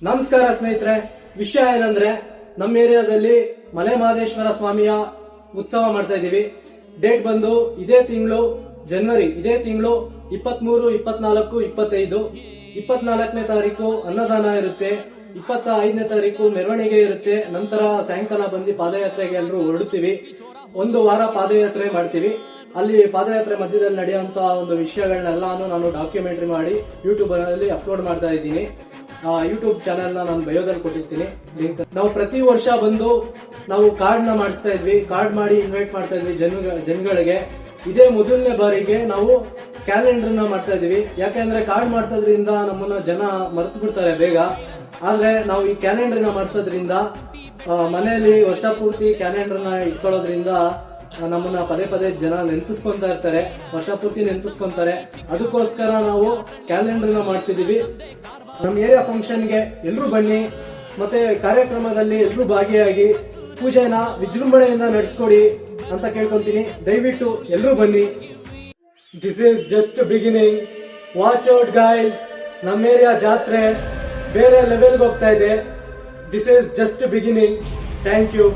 ನಮಸ್ಕಾರ ಸ್ನೇಹಿತರೆ, ವಿಷಯ ಏನಂದ್ರೆ ನಮ್ಮ ಏರಿಯಾದಲ್ಲಿ ಮಲೆ ಮಹದೇಶ್ವರ ಸ್ವಾಮಿಯ ಉತ್ಸವ ಮಾಡ್ತಾ ಇದೀವಿ. ಡೇಟ್ ಬಂದು ಇದೇ ತಿಂಗಳು ಜನವರಿ, ಇದೇ ತಿಂಗಳು 23, 24, 25. 24ನೇ ತಾರೀಕು ಅನ್ನದಾನ ಇರುತ್ತೆ, 25ನೇ ತಾರೀಕು ಮೆರವಣಿಗೆ ಇರುತ್ತೆ. ನಂತರ ಸಾಯಂಕಾಲ ಬಂದು ಪಾದಯಾತ್ರೆಗೆ ಎಲ್ಲರೂ ಹೊರಡ್ತೀವಿ. ಒಂದು ವಾರ ಪಾದಯಾತ್ರೆ ಮಾಡ್ತೀವಿ. ಅಲ್ಲಿ ಪಾದಯಾತ್ರೆ ಮಧ್ಯದಲ್ಲಿ ನಡೆಯುವಂತ ಒಂದು ವಿಷಯಗಳನ್ನೆಲ್ಲಾನು ನಾನು ಡಾಕ್ಯುಮೆಂಟರಿ ಮಾಡಿ ಯೂಟ್ಯೂಬ್ ಅಲ್ಲಿ ಅಪ್ಲೋಡ್ ಮಾಡ್ತಾ ಇದ್ದೀನಿ. ಯೂಟ್ಯೂಬ್ ಚಾನೆಲ್ ನಾನು ಬಯೋದಲ್ಲಿ ಕೊಟ್ಟಿರ್ತೀನಿ ಲಿಂಕ್. ನಾವು ಪ್ರತಿ ವರ್ಷ ಬಂದು ನಾವು ಕಾರ್ಡ್ ನ ಮಾಡಿಸ್ತಾ ಇದ್ವಿ, ಕಾರ್ಡ್ ಮಾಡಿ ಇನ್ವೈಟ್ ಮಾಡ್ತಾ ಇದ್ವಿ ಜನಗಳಿಗೆ. ಇದೇ ಮೊದಲನೇ ಬಾರಿಗೆ ನಾವು ಕ್ಯಾಲೆಂಡರ್ ನ ಮಾಡ್ತಾ ಇದೀವಿ. ಯಾಕೆಂದ್ರೆ ಕಾರ್ಡ್ ಮಾಡಿಸೋದ್ರಿಂದ ನಮ್ಮನ್ನ ಜನ ಮರೆತು ಬಿಡ್ತಾರೆ ಬೇಗ. ಆದ್ರೆ ನಾವು ಈ ಕ್ಯಾಲೆಂಡರ್ ನ ಮಾಡಿಸೋದ್ರಿಂದ ಮನೆಯಲ್ಲಿ ವರ್ಷ ಪೂರ್ತಿ ಕ್ಯಾಲೆಂಡರ್ ನ ಇಟ್ಕೊಳ್ಳೋದ್ರಿಂದ ನಮ್ಮನ್ನ ಪದೇ ಪದೇ ಜನ ನೆನಪಿಸ್ಕೊಂತಾ ಇರ್ತಾರೆ, ವರ್ಷ ಪೂರ್ತಿ ನೆನಪಿಸ್ಕೊಂತಾರೆ. ಅದಕ್ಕೋಸ್ಕರ ನಾವು ಕ್ಯಾಲೆಂಡರ್ ನ ಮಾಡ್ತಿದೀವಿ. ನಮ್ಮ ಏರಿಯಾ ಫಂಕ್ಷನ್ಗೆ ಎಲ್ಲರೂ ಬನ್ನಿ, ಮತ್ತೆ ಕಾರ್ಯಕ್ರಮದಲ್ಲಿ ಎಲ್ಲರೂ ಭಾಗಿಯಾಗಿ ಪೂಜೆನ ವಿಜೃಂಭಣೆಯಿಂದ ನಡೆಸ್ಕೊಡಿ ಅಂತ ಕೇಳ್ಕೊಂತೀನಿ. ದಯವಿಟ್ಟು ಎಲ್ಲರೂ ಬನ್ನಿ. This is just beginning. Watch out guys, ನಮ್ಮ ಏರಿಯಾ ಜಾತ್ರೆ ಬೇರೆ ಲೆವೆಲ್ಗೆ ಹೋಗ್ತಾ ಇದೆ. This is just beginning. Thank you.